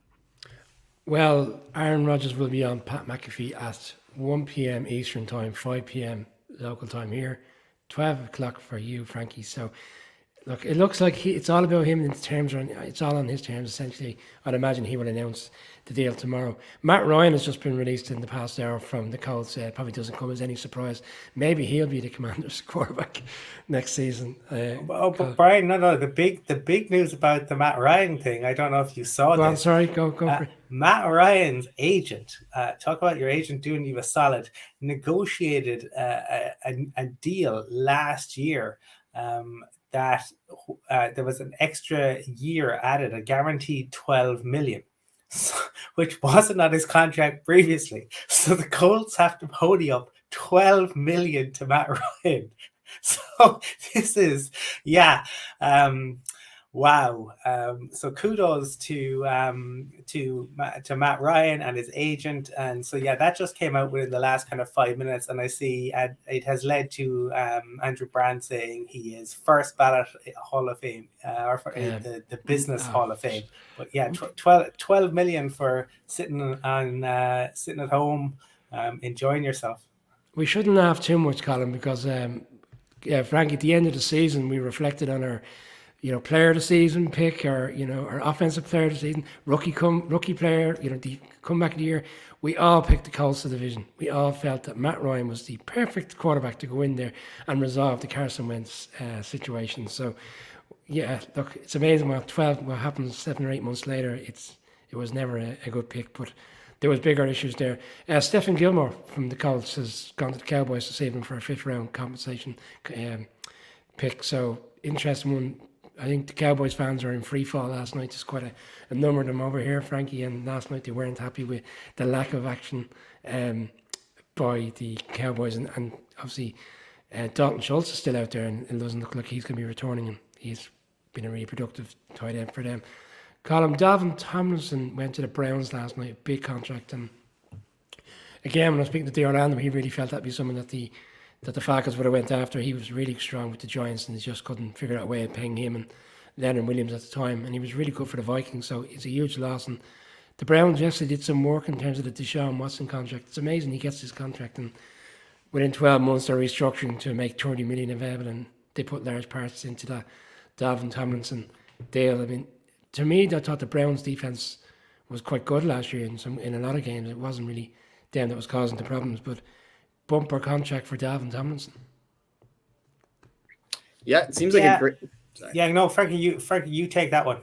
Well, Aaron Rodgers will be on Pat McAfee at 1 p.m. Eastern time, 5 p.m. local time here, 12 o'clock for you, Frankie. So, look, it looks like it's all about him in terms, it's all on his terms, essentially. I'd imagine he will announce the deal tomorrow. Matt Ryan has just been released in the past hour from the Colts. Probably doesn't come as any surprise. Maybe he'll be the Commanders' quarterback next season. But Brian, no, the big news about the Matt Ryan thing. I don't know if you saw Go on, this. sorry, go for it. Matt Ryan's agent, talk about your agent doing you a solid, negotiated a deal last year that there was an extra year added, a guaranteed $12 million, which wasn't on his contract previously. So the Colts have to pony up $12 million to Matt Ryan. So this is, wow. So kudos to Matt Ryan and his agent. And so, that just came out within the last kind of 5 minutes. And I see it has led to Andrew Brand saying he is first ballot Hall of Fame, the business Hall of Fame. But 12 million for sitting at home, enjoying yourself. We shouldn't have too much, Colin, because Frank, at the end of the season, we reflected on our, player of the season pick, or our offensive player of the season, rookie player, the comeback of the year. We all picked the Colts of the division. We all felt that Matt Ryan was the perfect quarterback to go in there and resolve the Carson Wentz situation. So, look, it's amazing what happens 7 or 8 months later. It was never a good pick, but there was bigger issues there. Stephen Gilmore from the Colts has gone to the Cowboys to save him for a 5th round compensation pick. So interesting one. I think the Cowboys fans are in free fall last night. There's quite a number of them over here, Frankie, and last night they weren't happy with the lack of action by the Cowboys. And obviously Dalton Schultz is still out there and it doesn't look like he's going to be returning, and he's been a really productive tight end for them. Colin, Dalvin Tomlinson went to the Browns last night, big contract. And again, when I was speaking to the Orlando, he really felt that'd be something that the Falcons would have went after. He was really strong with the Giants and they just couldn't figure out a way of paying him and Leonard Williams at the time. And he was really good for the Vikings, so it's a huge loss. And the Browns yesterday did some work in terms of the Deshaun Watson contract. It's amazing he gets his contract, and within 12 months they're restructuring to make $30 million available, and they put large parts into that Dalvin Tomlinson deal. I mean, to me, I thought the Browns' defense was quite good last year in a lot of games. It wasn't really them that was causing the problems, but bumper contract for Dalvin Tomlinson. Yeah, it seems like a great. Sorry. Yeah, no, Frankie, you take that one.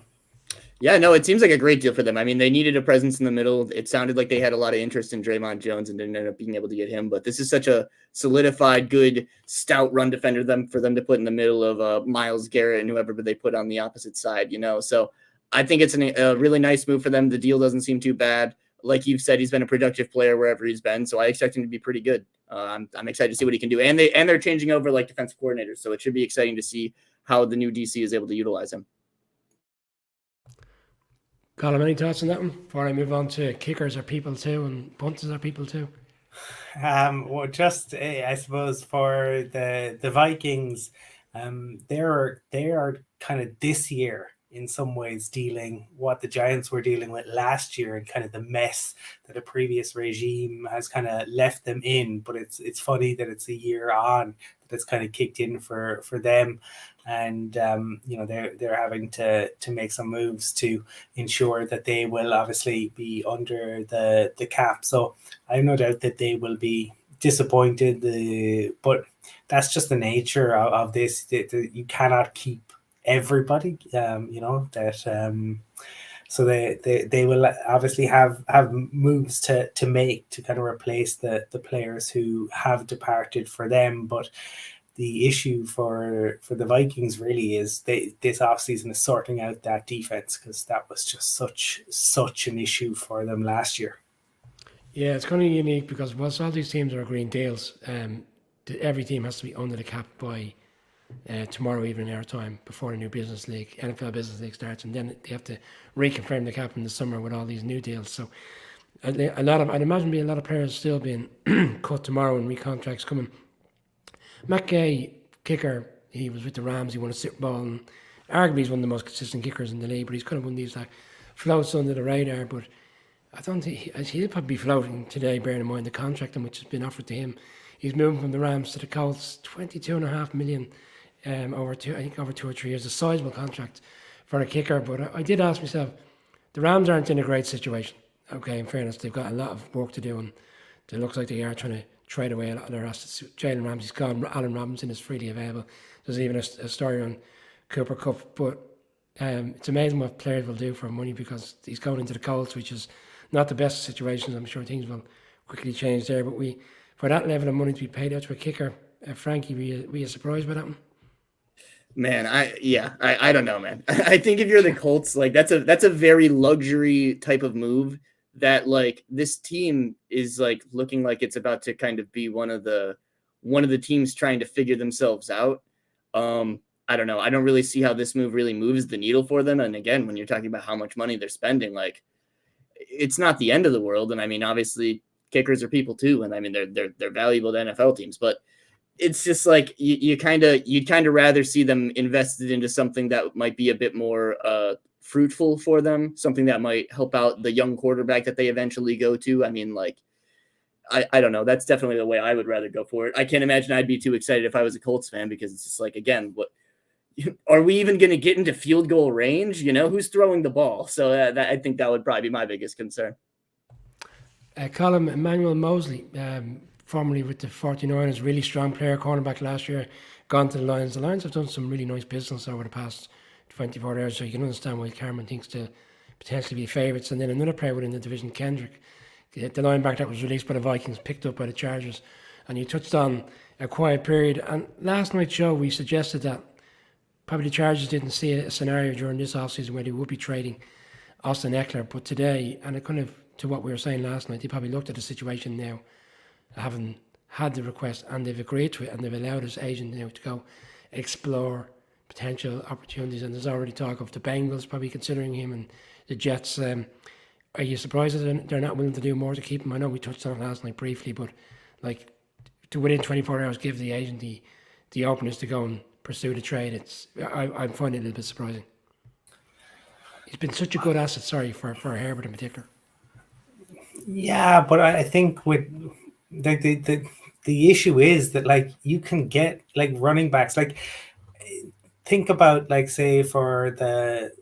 Yeah, no, it seems like a great deal for them. I mean, they needed a presence in the middle. It sounded like they had a lot of interest in Draymond Jones and didn't end up being able to get him. But this is such a solidified, good, stout run defender for them to put in the middle of Myles Garrett and whoever they put on the opposite side. So I think it's a really nice move for them. The deal doesn't seem too bad. Like you've said, he's been a productive player wherever he's been, so I expect him to be pretty good. I'm excited to see what he can do, and they're changing over like defensive coordinators, so it should be exciting to see how the new DC is able to utilize him. Colin, any thoughts on that one before I move on to kickers are people too and punters are people too? Well, just I suppose for the Vikings, they are kind of this year in some ways dealing what the Giants were dealing with last year and kind of the mess that a previous regime has kind of left them in. But it's funny that it's a year on that it's kind of kicked in for them. And, they're having to make some moves to ensure that they will obviously be under the cap. So I have no doubt that they will be disappointed. But that's just the nature of this. You cannot keep everybody, so they will obviously have moves to make to kind of replace the players who have departed for them. But the issue for the Vikings really is this offseason is sorting out that defense, because that was just such an issue for them last year. Yeah, it's kind of unique because whilst all these teams are agreeing deals, every team has to be under the cap by tomorrow evening our time before the new NFL business league starts, and then they have to reconfirm the cap in the summer with all these new deals. So I'd imagine a lot of players still being cut tomorrow and recontracts coming. Matt Gay, kicker, he was with the Rams, he won a Super Bowl, and arguably he's one of the most consistent kickers in the league, but he's kind of one of these that floats under the radar. But I don't think he'll probably be floating today, bearing in mind the contract which has been offered to him. He's moving from the Rams to the Colts, 22.5 million over 2 or 3 years, a sizable contract for a kicker. But I did ask myself, the Rams aren't in a great situation. Okay, in fairness, they've got a lot of work to do, and it looks like they are trying to trade away a lot of their assets. Jalen Ramsey's gone. Allen Robinson is freely available. There's even a story on Cooper Cup. But it's amazing what players will do for money, because he's going into the Colts, which is not the best situations. I'm sure things will quickly change there. But for that level of money to be paid out to a kicker, Frankie, were you surprised by that one? Man, I don't know, man. I think if you're the Colts, like that's a very luxury type of move, that like this team is like looking like it's about to kind of be one of the teams trying to figure themselves out. I don't know. I don't really see how this move really moves the needle for them. And again, when you're talking about how much money they're spending, like it's not the end of the world. And I mean, obviously kickers are people too. And I mean, they're valuable to NFL teams, but it's just like you'd kind of rather see them invested into something that might be a bit more fruitful for them, something that might help out the young quarterback that they eventually go to. I mean, like, I don't know. That's definitely the way I would rather go for it. I can't imagine I'd be too excited if I was a Colts fan, because it's just like, again, what are we even going to get into field goal range? You know, who's throwing the ball? So I think that would probably be my biggest concern. Colin Emmanuel Mosley, formerly with the 49ers, really strong player, cornerback last year, gone to the Lions. The Lions have done some really nice business over the past 24 hours, so you can understand why Cameron thinks to potentially be favourites. And then another player within the division, Kendrick, the linebacker that was released by the Vikings, picked up by the Chargers. And you touched on a quiet period. And last night's show, we suggested that probably the Chargers didn't see a scenario during this offseason where they would be trading Austin Eckler. But today, and it kind of to what we were saying last night, they probably looked at the situation now, having had the request, and they've agreed to it, and they've allowed his agent now to go explore potential opportunities. And there's already talk of the Bengals probably considering him, and the Jets. Are you surprised that they're not willing to do more to keep him? I know we touched on it last night briefly, but like to within 24 hours give the agent the openness to go and pursue the trade, I find it a little bit surprising. He's been such a good asset, for Herbert in particular. Yeah, but I think with the issue is that like you can get like running backs, like think about like say for the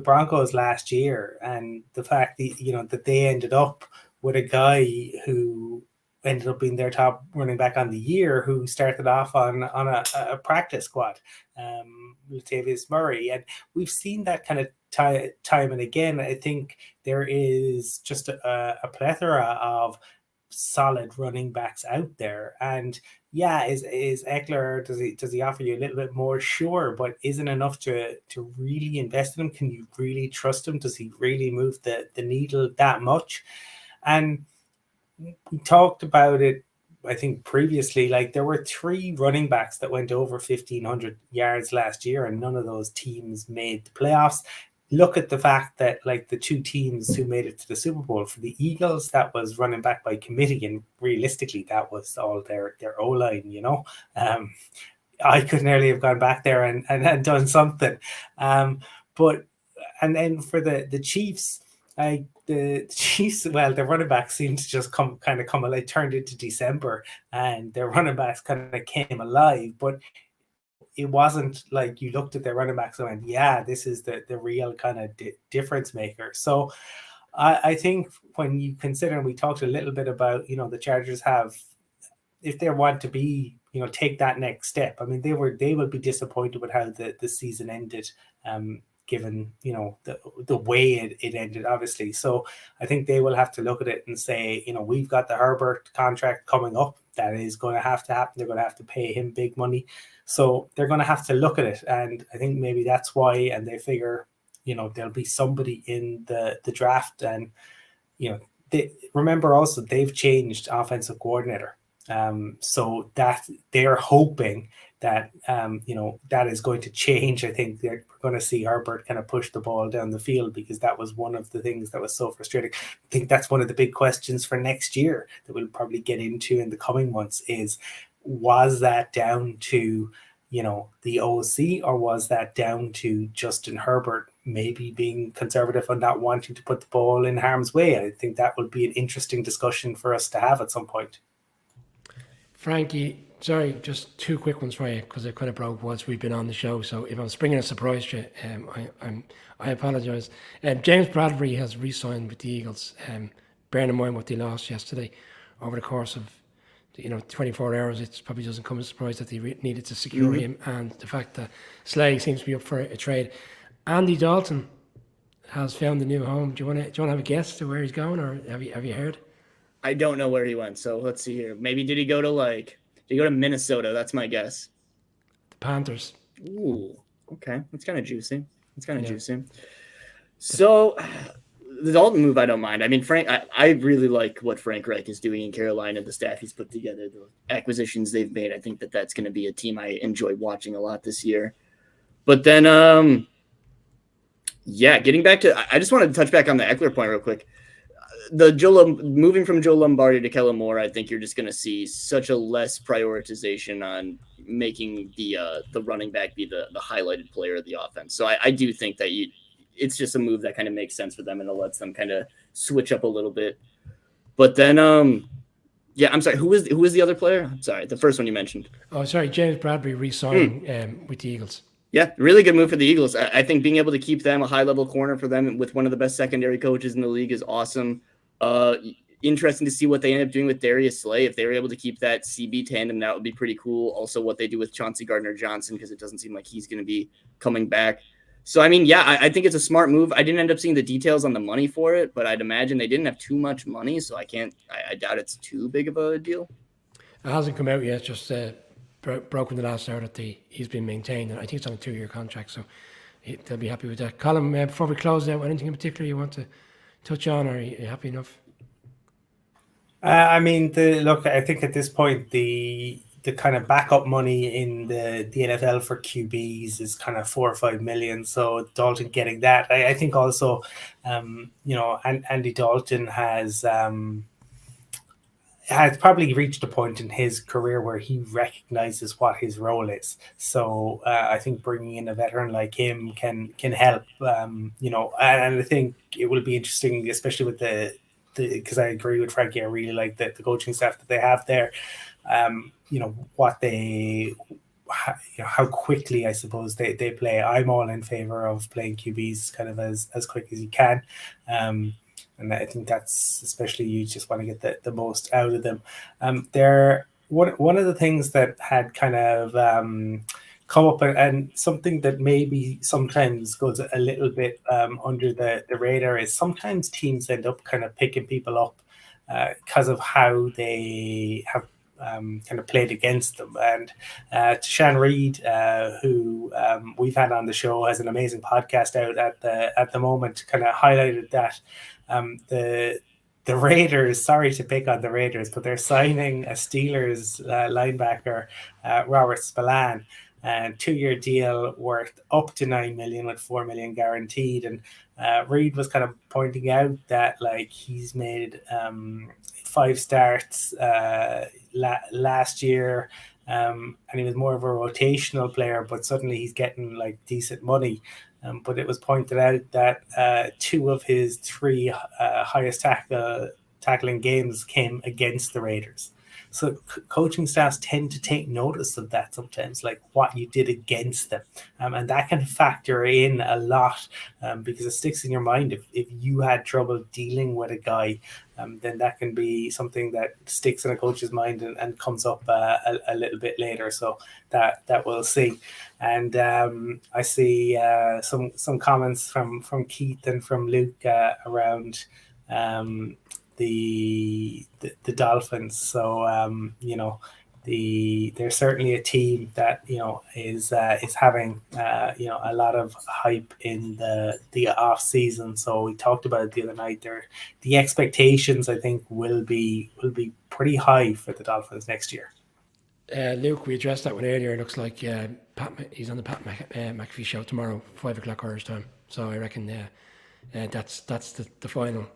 Broncos last year, and the fact that that they ended up with a guy who ended up being their top running back on the year, who started off on a practice squad, Latavius Murray, and we've seen that kind of time and again. I think there is just a plethora of solid running backs out there, and yeah, is Eckler, does he offer you a little bit more? Sure, but isn't enough to really invest in him. Can you really trust him? Does he really move the needle that much? And we talked about it, I think previously, like there were 3 running backs that went over 1,500 yards last year, and none of those teams made the playoffs. Look at the fact that like the 2 teams who made it to the Super Bowl, for the Eagles, that was running back by committee, and realistically that was all their O-line, I could nearly have gone back there and done something. But and then for the Chiefs, the Chiefs, well, their running backs seemed to just come alive, turned into December, and their running backs kind of came alive, but it wasn't like you looked at their running backs and went, yeah, this is the real kind of difference maker. So I think when you consider, and we talked a little bit about, the Chargers have, if they want to be, take that next step, I mean, they will be disappointed with how the season ended, given, the way it ended, obviously. So I think they will have to look at it and say, we've got the Herbert contract coming up. That is going to have to happen. They're going to have to pay him big money. So they're going to have to look at it. And I think maybe that's why, and they figure, there'll be somebody in the draft. And, they remember also they've changed offensive coordinator. So that they're hoping that, that is going to change. I think we're going to see Herbert kind of push the ball down the field, because that was one of the things that was so frustrating. I think that's one of the big questions for next year that we'll probably get into in the coming months is, was that down to, the OC, or was that down to Justin Herbert maybe being conservative and not wanting to put the ball in harm's way? I think that would be an interesting discussion for us to have at some point. Frankie, sorry, just two quick ones for you because it kind of broke once we've been on the show. So if I'm springing a surprise to you, I apologise. James Bradbury has re-signed with the Eagles. Bearing in mind what they lost yesterday, over the course of 24 hours, it probably doesn't come as a surprise that they needed to secure him, and the fact that Slade seems to be up for a trade. Andy Dalton has found a new home. Do you want to have a guess to where he's going, or have you heard? I don't know where he went, so let's see here. Maybe did he go to Minnesota? That's my guess. The Panthers. Ooh, okay, that's kind of juicy. So the Dalton move, I don't mind. I mean, Frank, I really like what Frank Reich is doing in Carolina, the staff he's put together, the acquisitions they've made. I think that's going to be a team I enjoy watching a lot this year. But then, getting back to, I just wanted to touch back on the Eckler point real quick. Moving from Joe Lombardi to Kellen Moore, I think you're just going to see such a less prioritization on making the running back be the highlighted player of the offense. So I do think that it's just a move that kind of makes sense for them and it lets them kind of switch up a little bit. But then, I'm sorry. Who was the other player? I'm sorry, the first one you mentioned. Oh, sorry, James Bradbury re-signing with the Eagles. Yeah, really good move for the Eagles. I think being able to keep them a high-level corner for them with one of the best secondary coaches in the league is awesome. Interesting to see what they end up doing with Darius Slay. If they were able to keep that CB tandem, that would be pretty cool. Also, what they do with Chauncey Gardner-Johnson, because it doesn't seem like he's going to be coming back. So, I mean, I think it's a smart move. I didn't end up seeing the details on the money for it, but I'd imagine they didn't have too much money, so I doubt it's too big of a deal. It hasn't come out yet. It's just broken the last hour that he's been maintained, and I think it's on a 2-year contract, so they'll be happy with that. Colin, before we close out, anything in particular you want to touch on, or are you happy enough? I mean, I think at this point the kind of backup money in the NFL for QBs is kind of $4 or $5 million. So Dalton getting that, I think also, Andy Dalton has probably reached a point in his career where he recognizes what his role is. So I think bringing in a veteran like him can help, and I think it will be interesting, especially with because I agree with Frankie. I really like the coaching staff that they have there. How quickly, I suppose, they play. I'm all in favor of playing QBs kind of as quick as you can. And I think that's especially, you just want to get the most out of them. One of the things that had kind of come up, and something that maybe sometimes goes a little bit under the radar, is sometimes teams end up kind of picking people up because of how they have kind of played against them. And Tashan Reed, who we've had on the show, has an amazing podcast out at the moment, kind of highlighted that the Raiders, sorry to pick on the Raiders, but they're signing a Steelers linebacker, Robert Spillane, and 2-year deal worth up to $9 million with $4 million guaranteed. And Reed was kind of pointing out that he's made 5 starts last year, and he was more of a rotational player, but suddenly he's getting decent money. But it was pointed out that 2 of his 3 highest tackling games came against the Raiders. So coaching staffs tend to take notice of that sometimes, like what you did against them. And that can factor in a lot because it sticks in your mind. If you had trouble dealing with a guy, then that can be something that sticks in a coach's mind and comes up a little bit later. So that we'll see. And I see some comments from Keith and from Luke around the Dolphins. So they're certainly a team that is having a lot of hype in the off season. So we talked about it the other night. The expectations, I think, will be pretty high for the Dolphins next year. Luke, we addressed that one earlier. It looks like he's on the Pat McAfee show tomorrow, 5:00 Irish time. So I reckon that's the final.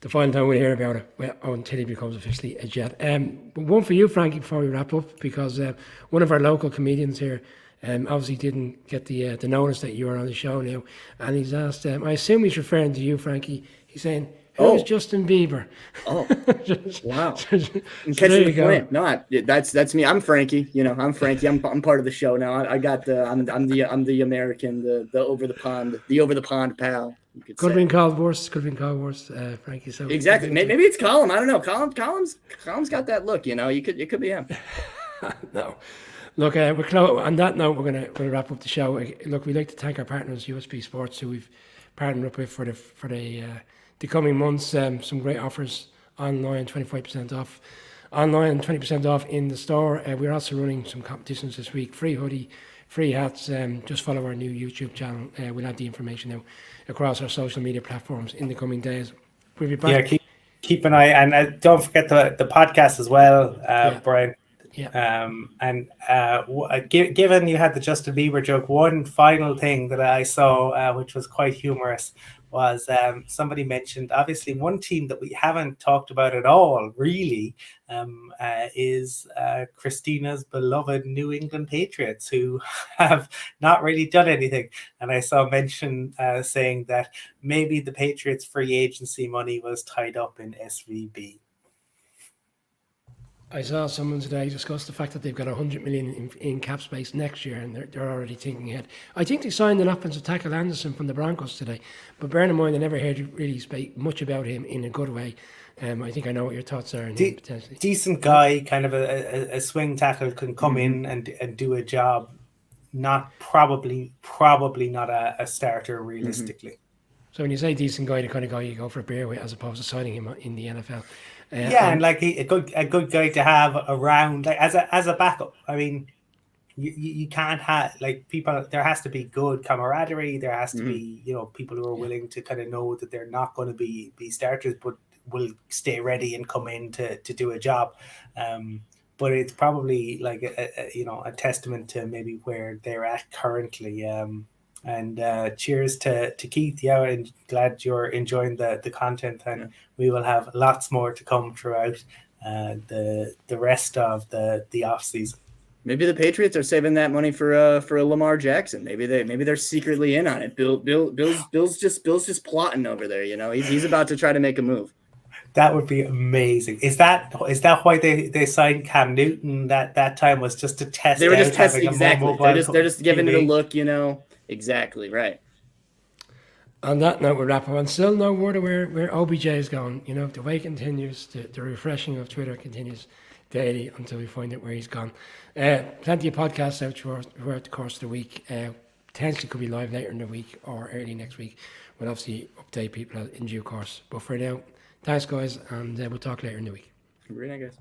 The final time we'll hear about it until he becomes officially a Jet. One for you, Frankie, before we wrap up, because one of our local comedians here obviously didn't get the notice that you were on the show now, and he's asked, I assume he's referring to you, Frankie, he's saying, Who's Oh, Justin Bieber? oh, wow. So I'm there catching you the go. flame. No, that's me. I'm Frankie. I'm Frankie. I'm part of the show now. I got the I'm the American, the over the pond pal. You could Could have say. been called worse. Could have been called worse, Frankie. So Exactly. Maybe it's Colin. I don't know. Colin's got that look. It could be him. no. Look, we're on that note, we're gonna wrap up the show. Look, we'd like to thank our partners, USB Sports, who we've partnered up with for the coming months. Some great offers online, 25% off online and 20% off in the store. We're also running some competitions this week. Free hoodie, free hats. Just follow our new YouTube channel. We'll have the information out across our social media platforms in the coming days. We'll be back. Yeah, keep an eye, and don't forget the podcast as well, Brian. Yeah. Given you had the Justin Bieber joke, one final thing that I saw, which was quite humorous, was somebody mentioned, obviously, one team that we haven't talked about at all, really, is Christina's beloved New England Patriots, who have not really done anything. And I saw mention saying that maybe the Patriots' free agency money was tied up in SVB. I saw someone today discuss the fact that they've got 100 million in cap space next year, and they're already thinking ahead. I think they signed an offensive tackle Anderson from the Broncos today, but bear in mind, I never heard you really speak much about him in a good way. I think I know what your thoughts are on him potentially. Decent guy, kind of a swing tackle, can come in and do a job. Not probably not a starter realistically. So when you say decent guy, the kind of guy you go for a beer with, as opposed to signing him in the NFL. And like a good guy to have around, like as a backup. I mean, you can't have like people. There has to be good camaraderie. There has to be people who are willing to kind of know that they're not going to be starters, but will stay ready and come in to do a job. But it's probably like a testament to maybe where they're at currently. And cheers to Keith. Yeah, and glad you're enjoying the content, and we will have lots more to come throughout the rest of the off season. Maybe the Patriots are saving that money for a Lamar Jackson. Maybe they're secretly in on it. Bill's just plotting over there. He's about to try to make a move. That would be amazing. Is that why they signed Cam Newton that time, was just to test? They were just testing exactly. They're just giving it a look. Exactly right. On that note, we wrap up. And still no word of where OBJ is going. The wait continues. The refreshing of Twitter continues daily until we find out where he's gone. Plenty of podcasts out throughout the course of the week. Potentially could be live later in the week or early next week. We'll obviously update people in due course. But for now, thanks guys, and we'll talk later in the week. Good night, guys.